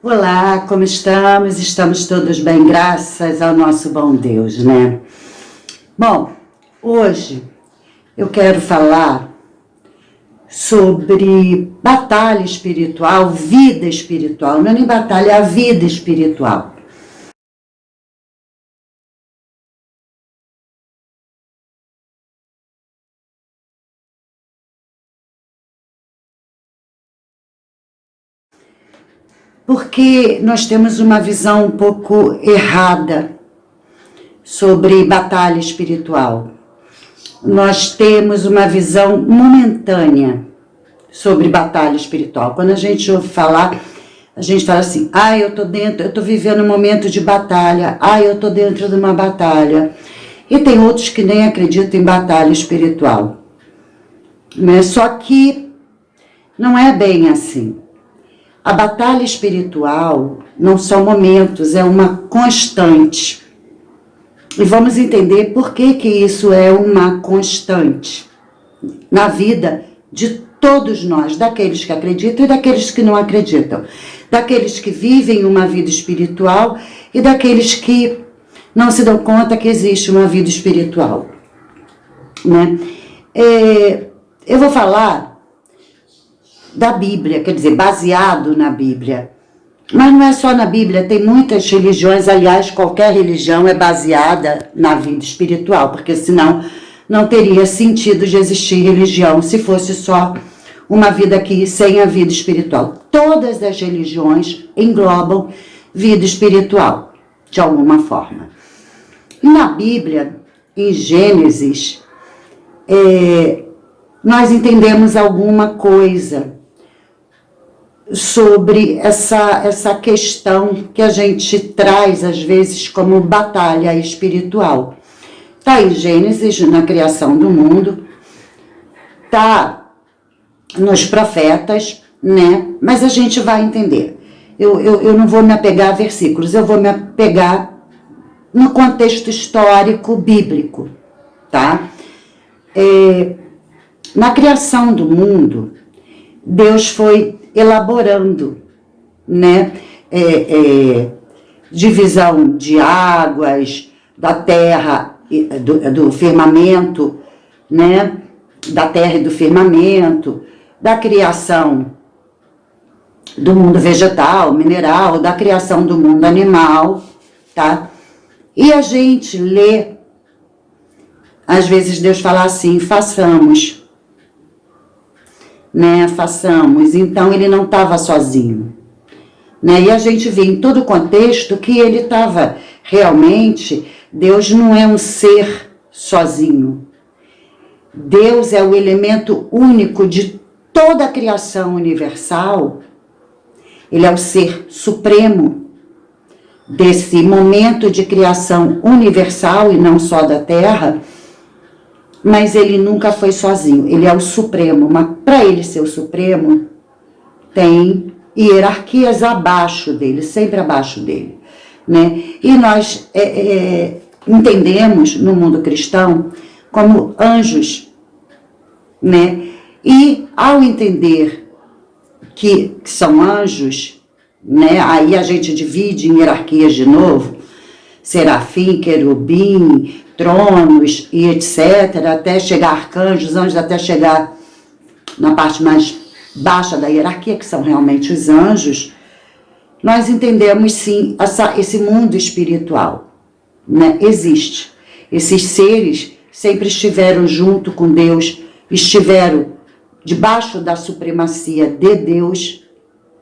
Olá, como estamos? Estamos todos bem, graças ao nosso bom Deus, né? Bom, hoje eu quero falar sobre batalha espiritual, vida espiritual. Não é nem batalha, é a vida espiritual. Porque nós temos uma visão um pouco errada sobre batalha espiritual. Nós temos uma visão momentânea sobre batalha espiritual. Quando a gente ouve falar, a gente fala assim: eu tô vivendo um momento de batalha, eu tô dentro de uma batalha. E tem outros que nem acreditam em batalha espiritual. Né? Só que não é bem assim. A batalha espiritual não são momentos, é uma constante. E vamos entender por que isso é uma constante na vida de todos nós, daqueles que acreditam e daqueles que não acreditam. Daqueles que vivem uma vida espiritual e daqueles que não se dão conta que existe uma vida espiritual. Né? Eu vou falar da Bíblia, quer dizer, baseado na Bíblia. Mas não é só na Bíblia, tem muitas religiões, aliás, qualquer religião é baseada na vida espiritual, porque senão não teria sentido de existir religião se fosse só uma vida aqui sem a vida espiritual. Todas as religiões englobam vida espiritual, de alguma forma. E na Bíblia, em Gênesis, nós entendemos alguma coisa sobre essa questão que a gente traz, às vezes, como batalha espiritual. Está em Gênesis, na criação do mundo, está nos profetas, né? Mas a gente vai entender. Eu não vou me apegar a versículos, eu vou me apegar no contexto histórico bíblico, tá? Na criação do mundo, Deus foi elaborando, né, divisão de águas, da terra, do firmamento, né, da terra e do firmamento, da criação do mundo vegetal, mineral, da criação do mundo animal, tá? E a gente lê, às vezes Deus fala assim: façamos. Né, façamos. Então ele não estava sozinho, né? E a gente vê em todo o contexto que ele estava realmente. Deus não é um ser sozinho. Deus é o elemento único de toda a criação universal. Ele é o ser supremo desse momento de criação universal e não só da Terra. Mas ele nunca foi sozinho, ele é o Supremo, mas para ele ser o Supremo, tem hierarquias abaixo dele, sempre abaixo dele, né? E nós entendemos no mundo cristão como anjos, né? E ao entender que são anjos, né? Aí a gente divide em hierarquias de novo: serafim, querubim, tronos e etc., até chegar a arcanjos, anjos, até chegar na parte mais baixa da hierarquia, que são realmente os anjos. Nós entendemos sim esse mundo espiritual, né? Existe. Esses seres sempre estiveram junto com Deus, estiveram debaixo da supremacia de Deus,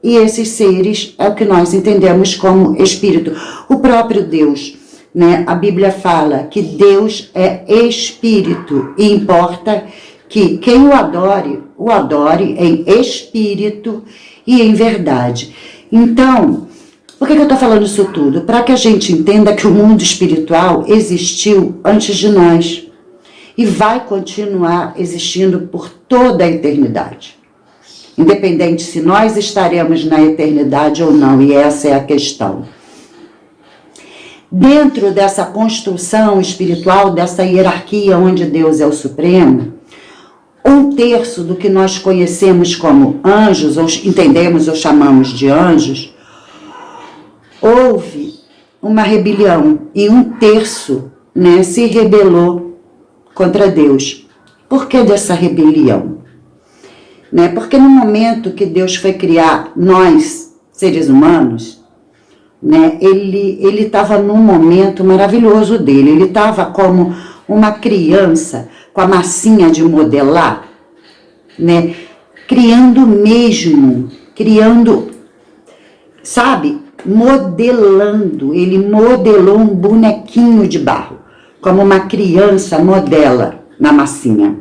e esses seres é o que nós entendemos como espírito. O próprio Deus, né? A Bíblia fala que Deus é espírito e importa que quem o adore em espírito e em verdade. Então, por que eu estou falando isso tudo? Para que a gente entenda que o mundo espiritual existiu antes de nós e vai continuar existindo por toda a eternidade. Independente se nós estaremos na eternidade ou não, e essa é a questão. Dentro dessa construção espiritual, dessa hierarquia onde Deus é o Supremo, 1/3 do que nós conhecemos como anjos, ou entendemos ou chamamos de anjos, houve uma rebelião e 1/3, né, se rebelou contra Deus. Por que dessa rebelião? Né? Porque no momento que Deus foi criar nós, seres humanos, né, ele estava num momento maravilhoso dele. Ele estava como uma criança com a massinha de modelar, né, criando mesmo, criando, sabe, modelando. Ele modelou um bonequinho de barro, como uma criança modela na massinha.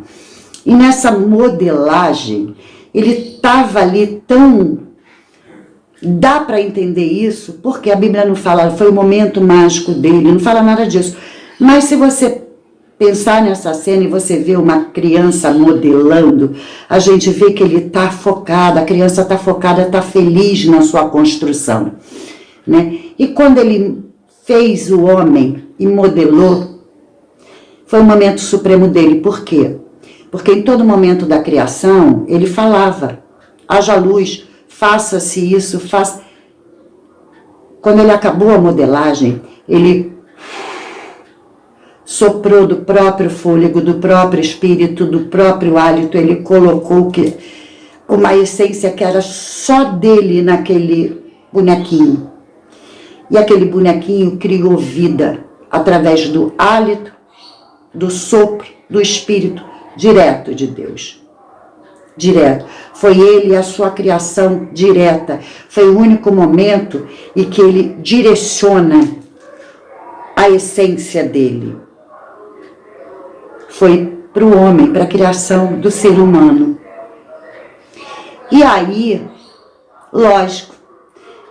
E nessa modelagem, ele estava ali tão... Dá para entender isso, porque a Bíblia não fala, foi o momento mágico dele, não fala nada disso. Mas se você pensar nessa cena e você vê uma criança modelando, a gente vê que ele está focado, a criança está focada, está feliz na sua construção, né? E quando ele fez o homem e modelou, foi o momento supremo dele. Por quê? Porque em todo momento da criação, ele falava, haja luz, faça-se isso, faça... Quando ele acabou a modelagem, ele soprou do próprio fôlego, do próprio espírito, do próprio hálito, ele colocou uma essência que era só dele naquele bonequinho. E aquele bonequinho criou vida através do hálito, do sopro, do espírito, direto de Deus. Direto. Foi ele a sua criação direta. Foi o único momento em que ele direciona a essência dele. Foi para o homem, para a criação do ser humano. E aí, lógico,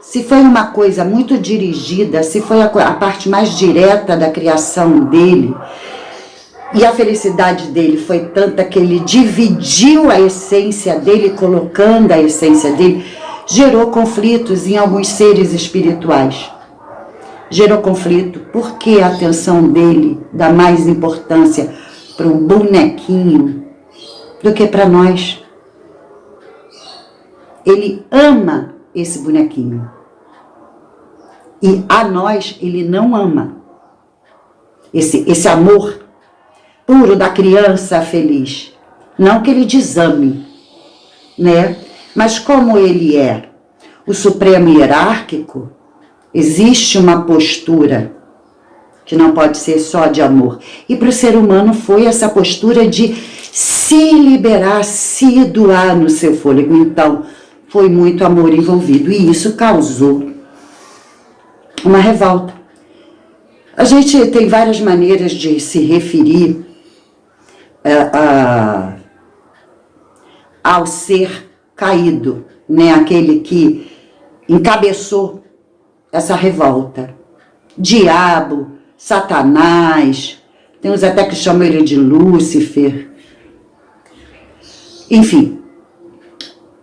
se foi uma coisa muito dirigida, se foi a parte mais direta da criação dele, e a felicidade dele foi tanta que ele dividiu a essência dele, colocando a essência dele, gerou conflitos em alguns seres espirituais. Gerou conflito porque a atenção dele dá mais importância para um bonequinho do que para nós. Ele ama esse bonequinho. E a nós ele não ama. Esse amor puro da criança feliz. Não que ele desame, né? Mas como ele é o supremo hierárquico, existe uma postura que não pode ser só de amor. E para o ser humano foi essa postura de se liberar, se doar no seu fôlego. Então, foi muito amor envolvido. E isso causou uma revolta. A gente tem várias maneiras de se referir ao ser caído, né? Aquele que encabeçou essa revolta. Diabo, Satanás, tem uns até que chamam ele de Lúcifer. Enfim,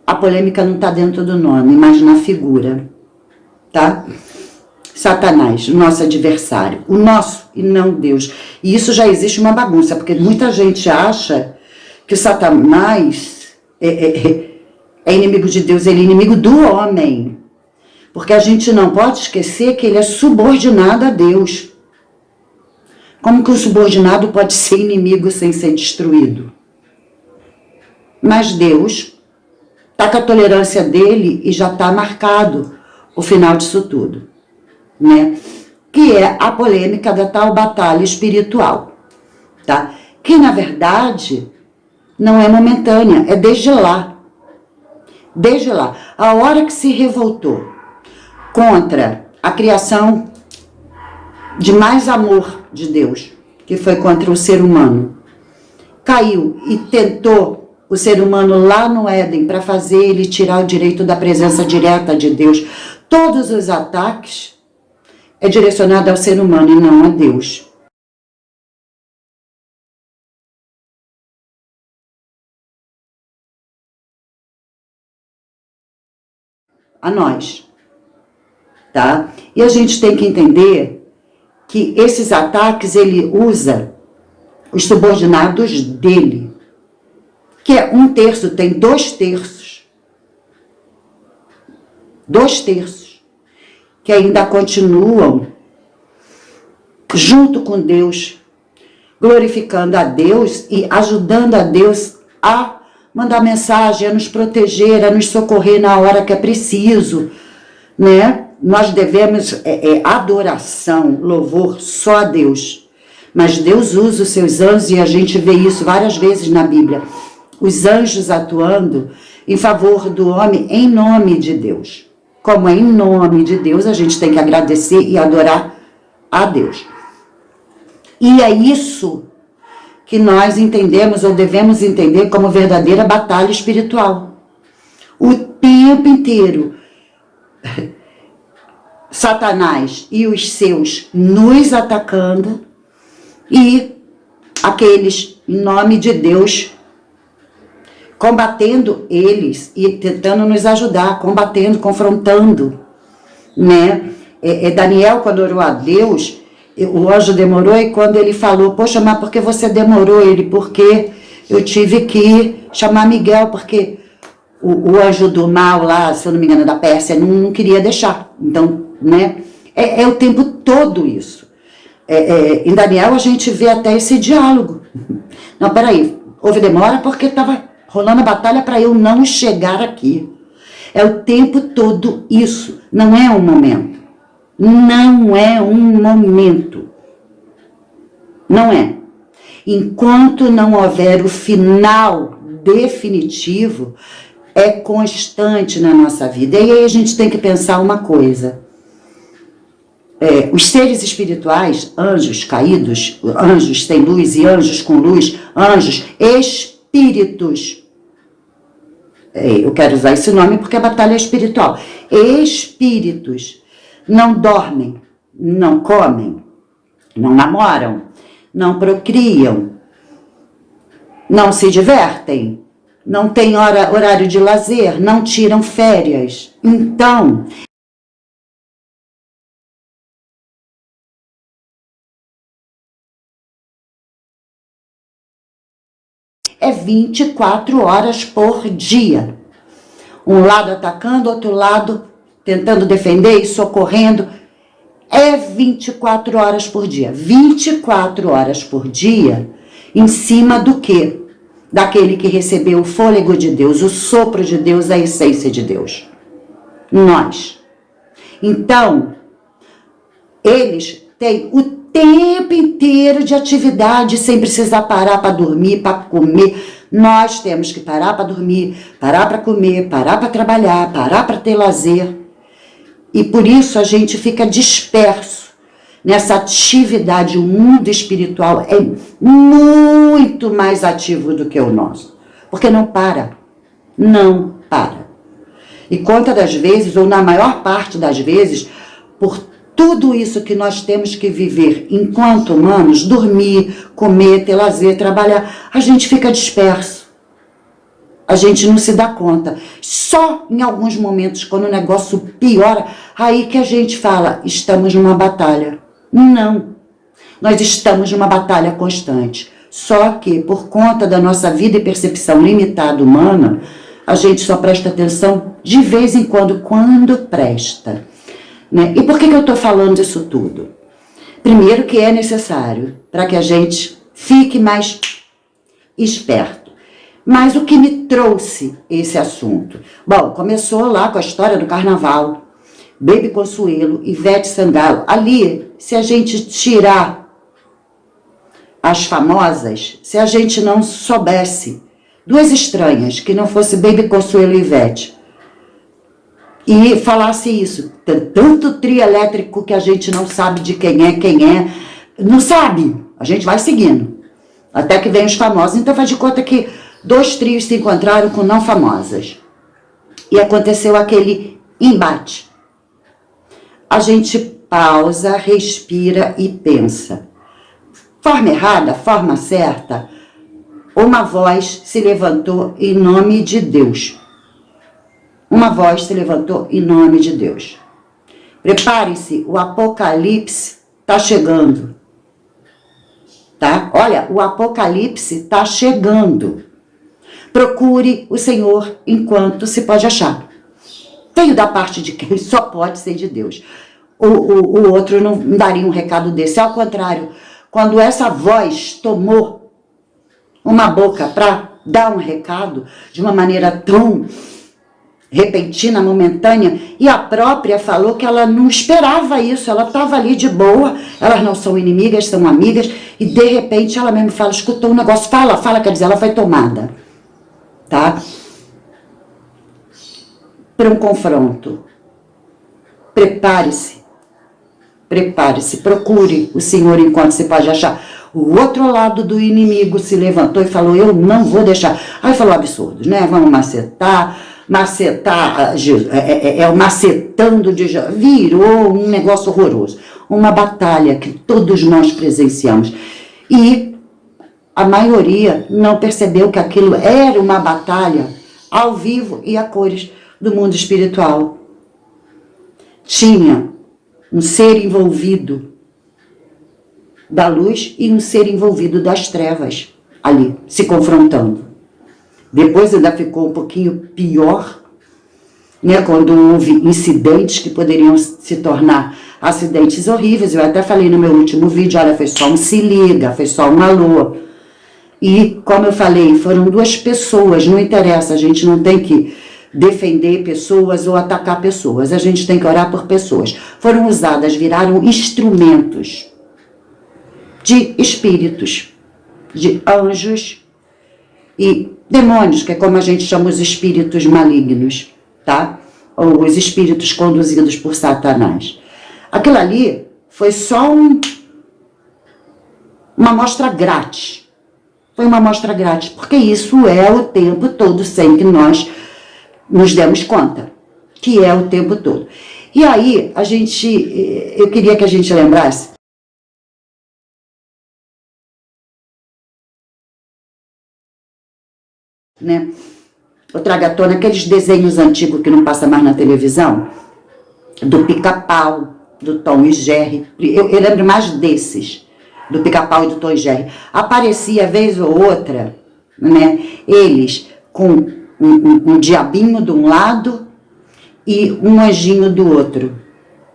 a polêmica não está dentro do nome, mas na figura, tá? Satanás, o nosso adversário, o nosso e não Deus. E isso já existe uma bagunça, porque muita gente acha que Satanás é inimigo de Deus, ele é inimigo do homem. Porque a gente não pode esquecer que ele é subordinado a Deus. Como que um subordinado pode ser inimigo sem ser destruído? Mas Deus está com a tolerância dele e já está marcado o final disso tudo, né? Que é a polêmica da tal batalha espiritual, tá? Que na verdade não é momentânea, é desde lá. Desde lá, a hora que se revoltou contra a criação de mais amor de Deus, que foi contra o ser humano, caiu e tentou o ser humano lá no Éden para fazer ele tirar o direito da presença direta de Deus. Todos os ataques é direcionado ao ser humano e não a Deus. A nós, tá? E a gente tem que entender que esses ataques ele usa os subordinados dele, que é 1/3, tem 2/3. 2/3. que ainda continuam junto com Deus, glorificando a Deus e ajudando a Deus a mandar mensagem, a nos proteger, a nos socorrer na hora que é preciso, né? Nós devemos adoração, louvor só a Deus. Mas Deus usa os seus anjos, e a gente vê isso várias vezes na Bíblia. Os anjos atuando em favor do homem em nome de Deus. Como é em nome de Deus, a gente tem que agradecer e adorar a Deus. E é isso que nós entendemos ou devemos entender como verdadeira batalha espiritual. O tempo inteiro, Satanás e os seus nos atacando e aqueles, em nome de Deus, combatendo eles e tentando nos ajudar, combatendo, confrontando, né? Daniel, quando orou a Deus, o anjo demorou, e quando ele falou, poxa, mas por que você demorou? Ele, porque eu tive que chamar Miguel, porque o anjo do mal lá, se eu não me engano, da Pérsia, não queria deixar. Então, né, é o tempo todo isso. Em Daniel a gente vê até esse diálogo. Não, peraí, houve demora porque estava rolando a batalha para eu não chegar aqui. É o tempo todo isso, não é um momento. Não é um momento. Não é. Enquanto não houver o final definitivo, é constante na nossa vida. E aí a gente tem que pensar uma coisa. Os seres espirituais, anjos caídos, anjos sem luz e anjos com luz, anjos, espíritos. Eu quero usar esse nome porque a batalha é espiritual. Espíritos. Não dormem, não comem, não namoram, não procriam, não se divertem, não têm horário de lazer, não tiram férias. Então, é 24 horas por dia. Um lado atacando, outro lado tentando defender e socorrendo. É 24 horas por dia. 24 horas por dia em cima do quê? Daquele que recebeu o fôlego de Deus, o sopro de Deus, a essência de Deus. Nós. Então, eles têm o tempo inteiro de atividade sem precisar parar para dormir, para comer. Nós temos que parar para dormir, parar para comer, parar para trabalhar, parar para ter lazer. E por isso a gente fica disperso nessa atividade. O mundo espiritual é muito mais ativo do que o nosso. Porque não para. Não para. E quantas das vezes, ou na maior parte das vezes, por tudo isso que nós temos que viver enquanto humanos, dormir, comer, ter lazer, trabalhar, a gente fica disperso. A gente não se dá conta. Só em alguns momentos, quando o negócio piora, aí que a gente fala, estamos numa batalha. Não. Nós estamos numa batalha constante. Só que, por conta da nossa vida e percepção limitada humana, a gente só presta atenção de vez em quando presta. Né? E por que eu estou falando disso tudo? Primeiro que é necessário para que a gente fique mais esperto. Mas o que me trouxe esse assunto? Bom, começou lá com a história do carnaval. Baby Consuelo, Ivete Sangalo. Ali, se a gente tirar as famosas, se a gente não soubesse duas estranhas, que não fosse Baby Consuelo e Ivete, e falasse isso, tem tanto trio elétrico que a gente não sabe de quem é, não sabe, a gente vai seguindo, até que vem os famosos. Então faz de conta que 2 trios se encontraram com não famosas, e aconteceu aquele embate. A gente pausa, respira e pensa. Forma errada, forma certa, uma voz se levantou em nome de Deus. Uma voz se levantou em nome de Deus. Prepare-se, o Apocalipse está chegando. Tá? Olha, o Apocalipse está chegando. Procure o Senhor enquanto se pode achar. Veio da parte de quem? Só pode ser de Deus. o outro não daria um recado desse. Ao contrário, quando essa voz tomou uma boca para dar um recado de uma maneira tão repentina, momentânea, e a própria falou que ela não esperava isso, ela estava ali de boa, elas não são inimigas, são amigas, e de repente ela mesmo fala, escutou um negócio, fala, quer dizer, ela foi tomada, tá? Para um confronto. Prepare-se, procure o Senhor enquanto você pode achar. O outro lado do inimigo se levantou e falou, eu não vou deixar. Aí falou absurdos, né? Vamos macetar, o macetando de Jesus. Virou um negócio horroroso. Uma batalha que todos nós presenciamos. E a maioria não percebeu que aquilo era uma batalha ao vivo e a cores do mundo espiritual. Tinha um ser envolvido da luz e um ser envolvido das trevas ali, se confrontando. Depois ainda ficou um pouquinho pior, né, quando houve incidentes que poderiam se tornar acidentes horríveis. Eu até falei no meu último vídeo, olha, foi só um se liga, foi só um alô. E, como eu falei, foram duas pessoas, não interessa, a gente não tem que defender pessoas ou atacar pessoas, a gente tem que orar por pessoas. Foram usadas, viraram instrumentos de espíritos, de anjos e demônios, que é como a gente chama os espíritos malignos, tá? Ou os espíritos conduzidos por Satanás. Aquilo ali foi só uma amostra grátis. Foi uma amostra grátis, porque isso é o tempo todo, sem que nós nos demos conta, que é o tempo todo. E aí, eu queria que a gente lembrasse, né? Eu trago à tona aqueles desenhos antigos que não passa mais na televisão, do Pica-Pau, do Tom e Jerry. Eu lembro mais desses, do Pica-Pau e do Tom e Jerry. Aparecia, vez ou outra, né, eles com um diabinho de um lado e um anjinho do outro,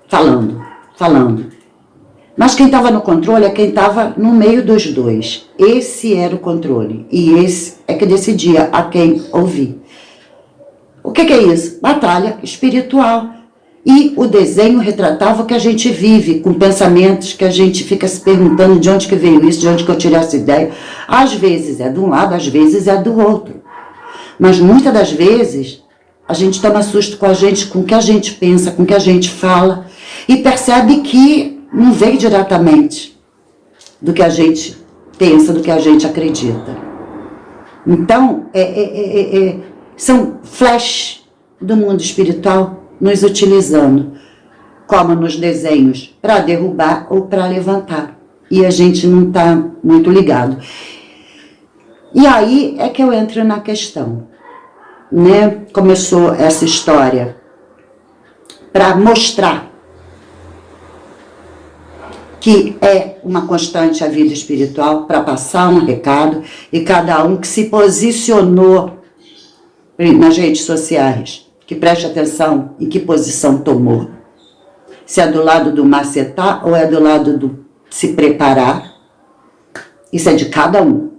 falando. Mas quem estava no controle é quem estava no meio dos dois. Esse era o controle. E esse é que decidia a quem ouvir. O que é isso? Batalha espiritual. E o desenho retratava o que a gente vive, com pensamentos que a gente fica se perguntando de onde que veio isso, de onde que eu tirei essa ideia. Às vezes é de um lado, às vezes é do outro. Mas muitas das vezes a gente toma susto com a gente, com o que a gente pensa, com o que a gente fala, e percebe que não veio diretamente do que a gente pensa, do que a gente acredita. Então, são flash do mundo espiritual nos utilizando, como nos desenhos, para derrubar ou para levantar. E a gente não está muito ligado. E aí é que eu entro na questão, né? Começou essa história para mostrar que é uma constante a vida espiritual, para passar um recado, e cada um que se posicionou nas redes sociais, que preste atenção em que posição tomou. Se é do lado do macetar ou é do lado do se preparar, isso é de cada um.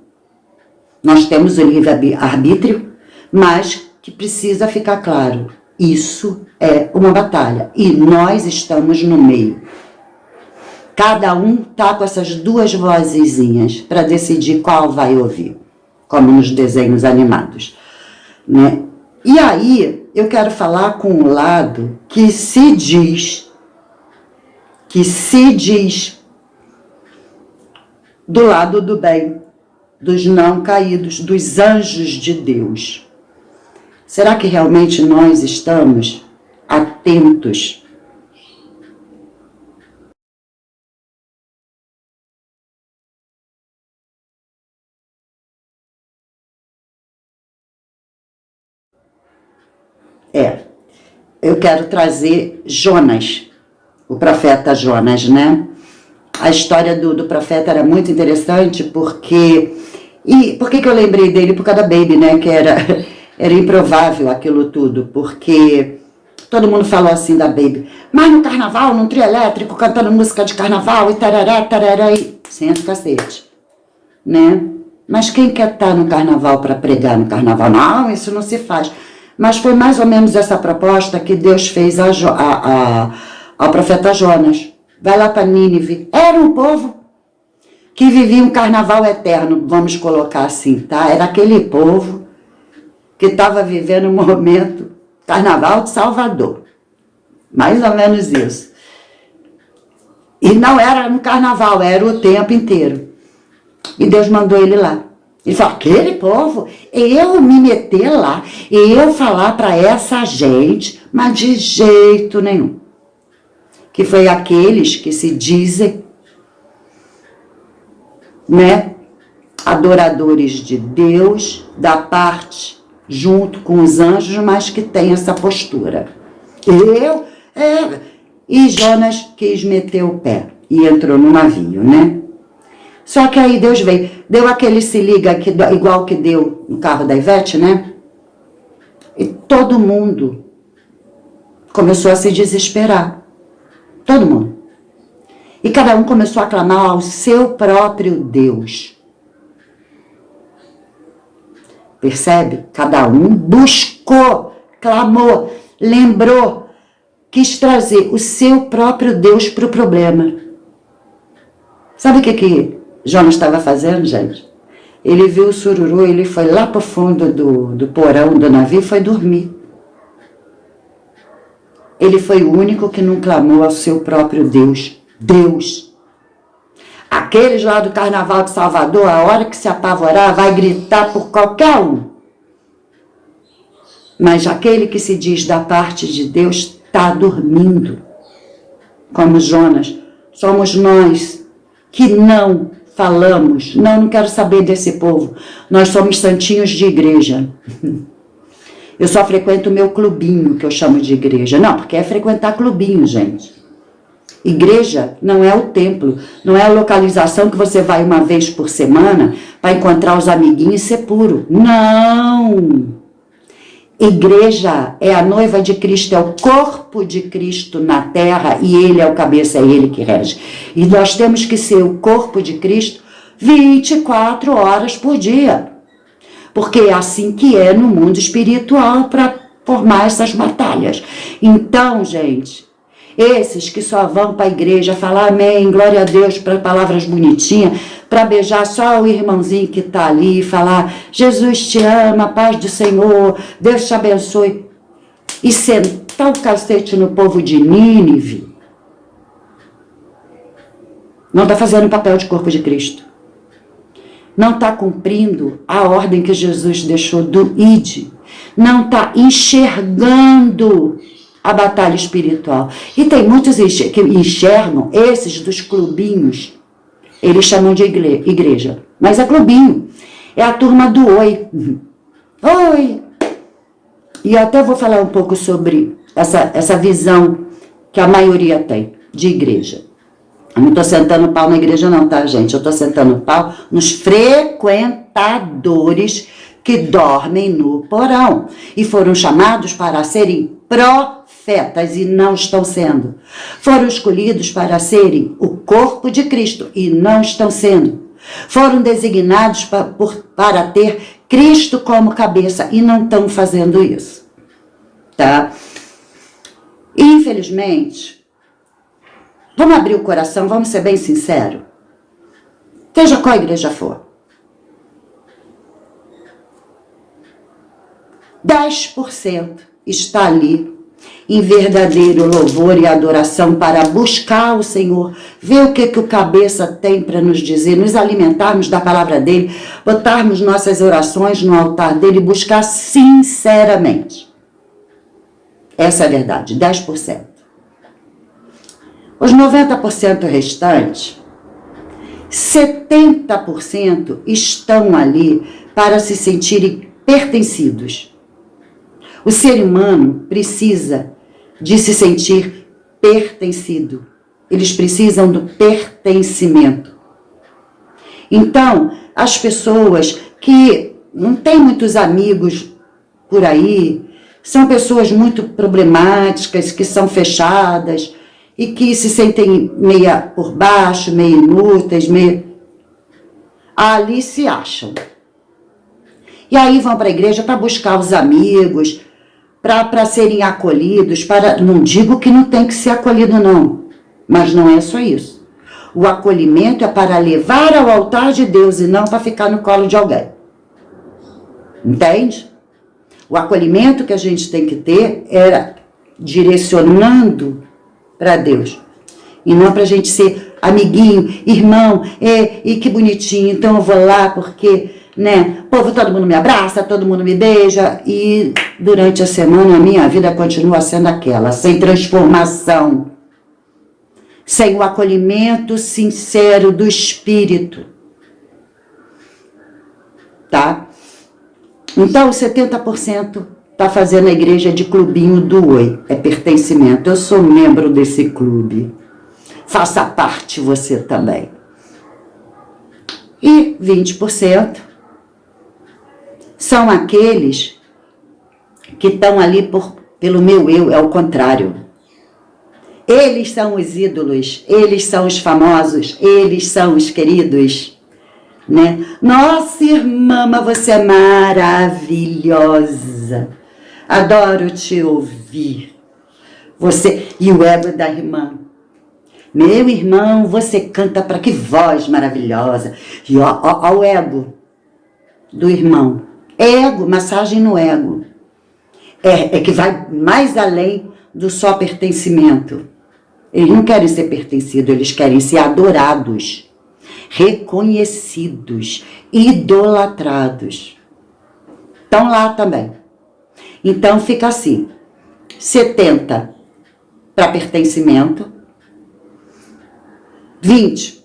Nós temos o livre-arbítrio, mas que precisa ficar claro, isso é uma batalha e nós estamos no meio. Cada um está com essas duas vozezinhas para decidir qual vai ouvir, como nos desenhos animados, né? E aí eu quero falar com um lado que se diz do lado do bem, dos não caídos, dos anjos de Deus. Será que realmente nós estamos atentos? Eu quero trazer Jonas, o profeta Jonas, né? A história do profeta era muito interessante porque... E por que eu lembrei dele? Por causa da Baby, né? Que era improvável aquilo tudo, porque Todo mundo falou assim da Baby. Mas no carnaval, num trio elétrico, cantando música de carnaval, e tarará, tarará, e... Senta o cacete, né? Mas quem quer estar no carnaval para pregar no carnaval? Não, isso não se faz. Mas foi mais ou menos essa proposta que Deus fez ao profeta Jonas. Vai lá para Nínive. Era um povo que vivia um carnaval eterno, vamos colocar assim, tá? Era aquele povo que estava vivendo um momento, carnaval de Salvador. Mais ou menos isso. E não era no carnaval, era o tempo inteiro. E Deus mandou ele lá. Ele falou, aquele povo, eu me meter lá, e eu falar para essa gente, mas de jeito nenhum. Que foi aqueles que se dizem, né, adoradores de Deus, da parte, junto com os anjos, mas que tem essa postura. E Jonas quis meter o pé e entrou no navio, né? Só que aí Deus veio, deu aquele se liga aqui, igual que deu no carro da Ivete, né? E todo mundo começou a se desesperar. Todo mundo. E cada um começou a clamar ao seu próprio Deus. Percebe? Cada um buscou, clamou, lembrou, quis trazer o seu próprio Deus para o problema. Sabe o que Jonas estava fazendo, gente? Ele viu o sururu, ele foi lá para o fundo do porão do navio e foi dormir. Ele foi o único que não clamou ao seu próprio Deus. Deus. Aqueles lá do Carnaval de Salvador, a hora que se apavorar, vai gritar por qualquer um. Mas aquele que se diz da parte de Deus está dormindo. Como Jonas, somos nós que não falamos. Não quero saber desse povo. Nós somos santinhos de igreja. Eu só frequento o meu clubinho, que eu chamo de igreja. Não, porque é frequentar clubinho, gente. Igreja não é o templo, não é a localização que você vai uma vez por semana para encontrar os amiguinhos e ser puro. Não! Igreja é a noiva de Cristo, é o corpo de Cristo na terra e ele é o cabeça, é ele que rege. E nós temos que ser o corpo de Cristo 24 horas por dia. Porque é assim que é no mundo espiritual para formar essas batalhas. Então, gente, esses que só vão para a igreja falar amém, glória a Deus, para palavras bonitinhas, para beijar só o irmãozinho que está ali e falar Jesus te ama, paz do Senhor, Deus te abençoe. E sentar o cacete no povo de Nínive, não está fazendo o papel de corpo de Cristo. Não está cumprindo a ordem que Jesus deixou do ide. Não está enxergando a batalha espiritual. E tem muitos que enxergam, esses dos clubinhos, eles chamam de igreja. Mas é clubinho. É a turma do oi. Oi! E eu até vou falar um pouco sobre essa visão que a maioria tem de igreja. Eu não estou sentando pau na igreja não, tá, gente? Eu estou sentando pau nos frequentadores que dormem no porão. E foram chamados para serem profetas e não estão sendo. Foram escolhidos para serem o corpo de Cristo e não estão sendo. Foram designados para ter Cristo como cabeça e não estão fazendo isso. Tá? Infelizmente, vamos abrir o coração, vamos ser bem sinceros. Seja qual igreja for. 10% está ali em verdadeiro louvor e adoração para buscar o Senhor, ver o que o cabeça tem para nos dizer, nos alimentarmos da palavra dele, botarmos nossas orações no altar dele e buscar sinceramente. Essa é a verdade, 10%. Os 90% restantes, 70% estão ali para se sentirem pertencidos. O ser humano precisa de se sentir pertencido. Eles precisam do pertencimento. Então, as pessoas que não têm muitos amigos por aí, São pessoas muito problemáticas, que são fechadas e que se sentem meia por baixo, meio inúteis, meio... Ali se acham. E aí vão para a igreja para buscar os amigos, para serem acolhidos, não digo que não tem que ser acolhido não, mas não é só isso. O acolhimento é para levar ao altar de Deus e não para ficar no colo de alguém. Entende? O acolhimento que a gente tem que ter era direcionando para Deus. E não para a gente ser amiguinho, irmão, e que bonitinho, então eu vou lá porque, né, povo, todo mundo me abraça, todo mundo me beija, e durante a semana a minha vida continua sendo aquela, sem transformação, sem o acolhimento sincero do espírito. Tá? Então, 70% está fazendo a igreja de clubinho do Oi. É pertencimento. Eu sou membro desse clube. Faça parte você também. E 20% são aqueles que estão ali pelo meu eu, é o contrário. Eles são os ídolos, eles são os famosos, eles são os queridos. Né? Nossa, irmã, você é maravilhosa. Adoro te ouvir. Você e o ego da irmã. Meu irmão, você canta para que voz maravilhosa. E ó o ego do irmão. Ego, massagem no ego. É que vai mais além do só pertencimento. Eles não querem ser pertencidos, eles querem ser adorados, reconhecidos, idolatrados. Estão lá também. Então fica assim, 70% para pertencimento, 20%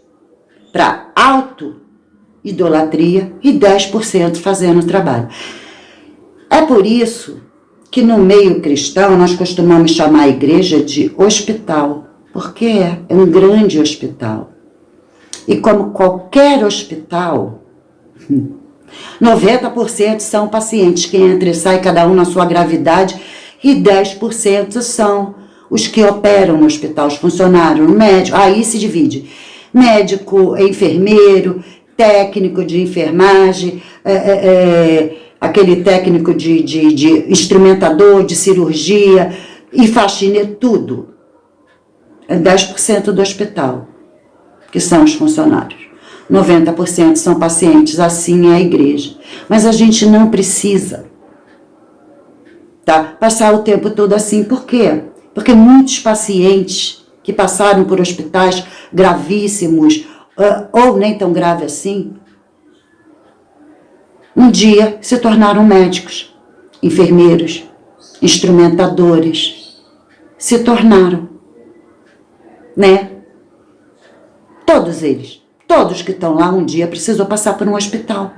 para auto-idolatria e 10% fazendo o trabalho. É por isso que no meio cristão nós costumamos chamar a igreja de hospital, porque é um grande hospital. E como qualquer hospital, 90% são pacientes que entram e saem, cada um na sua gravidade, e 10% são os que operam no hospital, os funcionários, o médico, aí se divide. Médico, enfermeiro, técnico de enfermagem, aquele técnico de instrumentador, de cirurgia e faxineiro, tudo. É 10% do hospital, que são os funcionários. 90% são pacientes, assim é a igreja. Mas a gente não precisa, tá, passar o tempo todo assim. Por quê? Porque muitos pacientes que passaram por hospitais gravíssimos, ou nem tão grave assim, um dia se tornaram médicos, enfermeiros, instrumentadores, se tornaram, né? Todos eles, todos que estão lá um dia precisou passar por um hospital.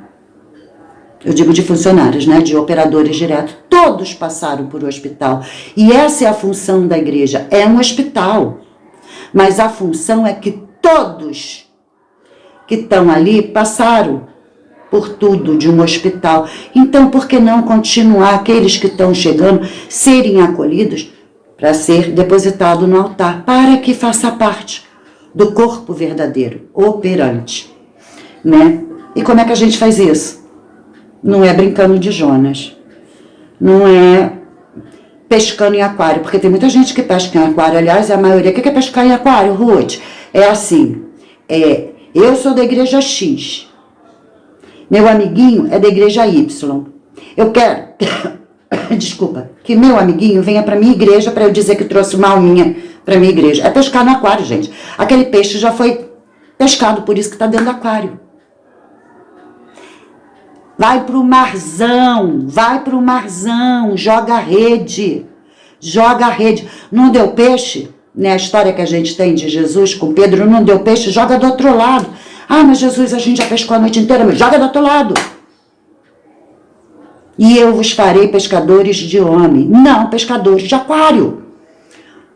Eu digo de funcionários, né? De operadores diretos, todos passaram por um hospital. E essa é a função da igreja, é um hospital. Mas a função é que todos que estão ali passaram por tudo de um hospital. Então, por que não continuar aqueles que estão chegando, serem acolhidos para ser depositado no altar, para que faça parte do corpo verdadeiro, operante, né? E como é que a gente faz isso? Não é brincando de Jonas, não é pescando em aquário, porque tem muita gente que pesca em aquário, aliás, a maioria que quer pescar em aquário, Ruth, é assim, eu sou da igreja X, meu amiguinho é da igreja Y, eu quero, desculpa, que meu amiguinho venha para minha igreja para eu dizer que trouxe uma alminha para minha igreja. É pescar no aquário, gente. Aquele peixe já foi pescado, por isso que está dentro do aquário. Vai pro marzão, joga a rede. Não deu peixe, né? A história que a gente tem de Jesus com Pedro, não deu peixe, joga do outro lado. Ah, mas Jesus, a gente já pescou a noite inteira, mas joga do outro lado. E eu vos farei pescadores de homem, não pescadores de aquário.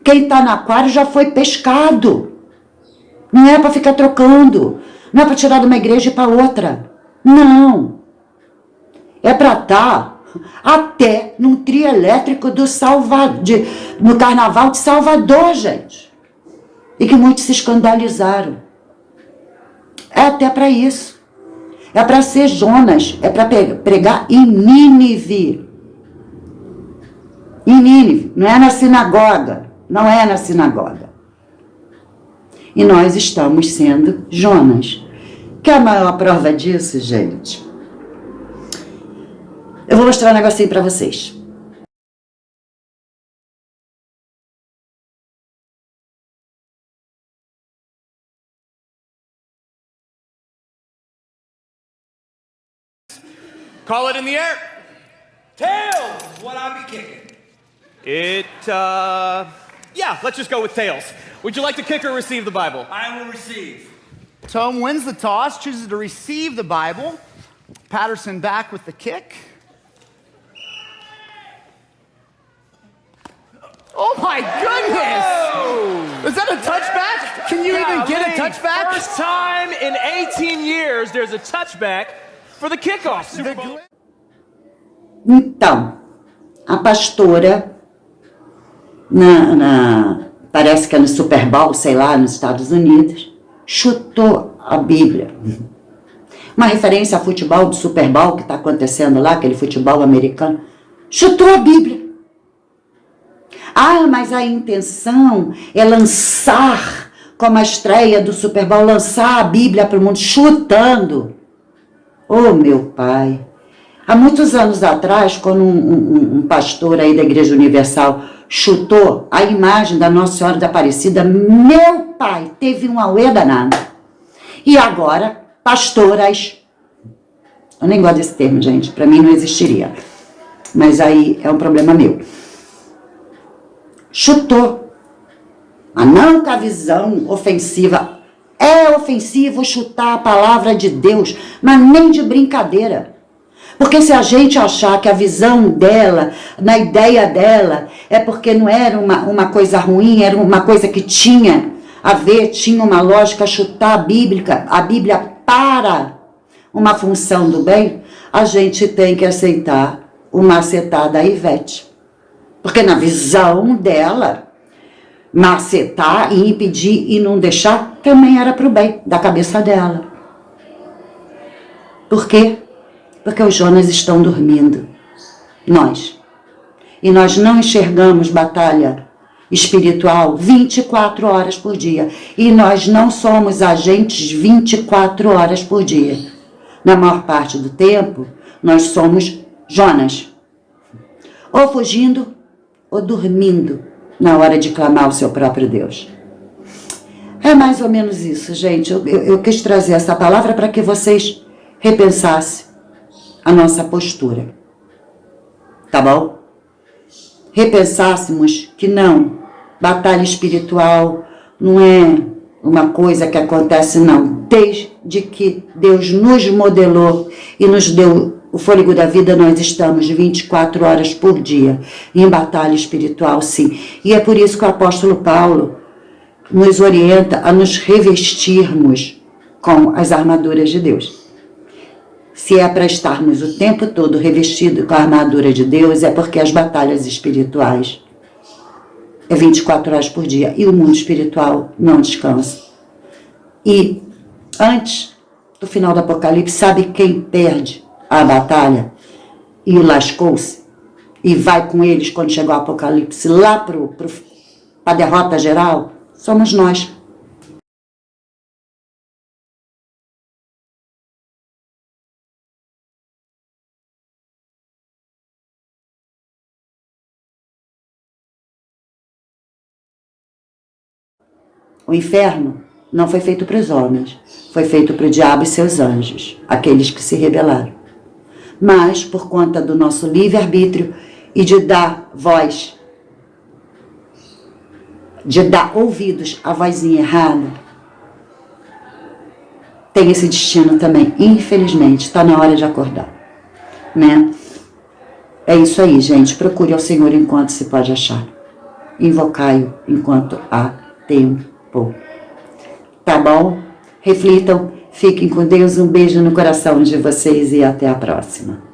Quem está no aquário já foi pescado. Não é para ficar trocando. Não é para tirar de uma igreja e para outra. Não. É para estar Até num trio elétrico no Carnaval de Salvador, gente. E que muitos se escandalizaram. É até para isso. É para ser Jonas. É para pregar em Nínive. Em Nínive. Não é na sinagoga. Não é na sinagoga. E nós estamos sendo Jonas. Que é a maior prova disso, gente? Eu vou mostrar um negocinho para vocês. Call it in the air. Tails is what I be kicking. Yeah, let's just go with tails. Would you like to kick or receive the Bible? I will receive. Tom wins the toss, chooses to receive the Bible. Patterson back with the kick. Oh my goodness! Is that a touchback? Can you even get a touchback? First time in 18 years there's a touchback for the kickoff. Super Bowl. Então, a pastora, parece que é no Super Bowl, sei lá, nos Estados Unidos, chutou a Bíblia. Uma referência a futebol do Super Bowl que está acontecendo lá, aquele futebol americano. Chutou a Bíblia. Ah, mas a intenção é lançar, como a estreia do Super Bowl, lançar a Bíblia para o mundo, chutando. Oh, meu pai. Há muitos anos atrás, quando um pastor aí da Igreja Universal chutou a imagem da Nossa Senhora da Aparecida, meu pai teve um auê danado. E agora, pastoras, eu nem gosto desse termo, gente, para mim não existiria, mas aí é um problema meu. Chutou, mas não com a visão ofensiva. É ofensivo chutar a palavra de Deus, mas nem de brincadeira. Porque se a gente achar que a visão dela, na ideia dela, é porque não era uma coisa ruim, era uma coisa que tinha a ver, tinha uma lógica, chutar a Bíblia para uma função do bem, a gente tem que aceitar o macetar da Ivete. Porque na visão dela, macetar e impedir e não deixar também era para o bem da cabeça dela. Por quê? Porque os Jonas estão dormindo. Nós. E nós não enxergamos batalha espiritual 24 horas por dia. E nós não somos agentes 24 horas por dia. Na maior parte do tempo, nós somos Jonas. Ou fugindo, ou dormindo na hora de clamar ao seu próprio Deus. É mais ou menos isso, gente. Eu quis trazer essa palavra para que vocês repensassem a nossa postura. Tá bom? Repensássemos que não, batalha espiritual não é uma coisa que acontece, não. Desde que Deus nos modelou e nos deu o fôlego da vida, nós estamos 24 horas por dia em batalha espiritual, sim. E é por isso que o apóstolo Paulo nos orienta a nos revestirmos com as armaduras de Deus. Se é para estarmos o tempo todo revestidos com a armadura de Deus, é porque as batalhas espirituais é 24 horas por dia e o mundo espiritual não descansa. E antes do final do Apocalipse, sabe quem perde a batalha e lascou-se e vai com eles quando chegou o Apocalipse lá para a derrota geral? Somos nós. O inferno não foi feito para os homens, foi feito para o diabo e seus anjos, aqueles que se rebelaram. Mas, por conta do nosso livre-arbítrio e de dar voz, de dar ouvidos à vozinha errada, tem esse destino também, infelizmente. Está na hora de acordar, né? É isso aí, gente. Procure ao Senhor enquanto se pode achar. Invocai-o enquanto há tempo. Tá bom? Reflitam, fiquem com Deus. Um beijo no coração de vocês e até a próxima.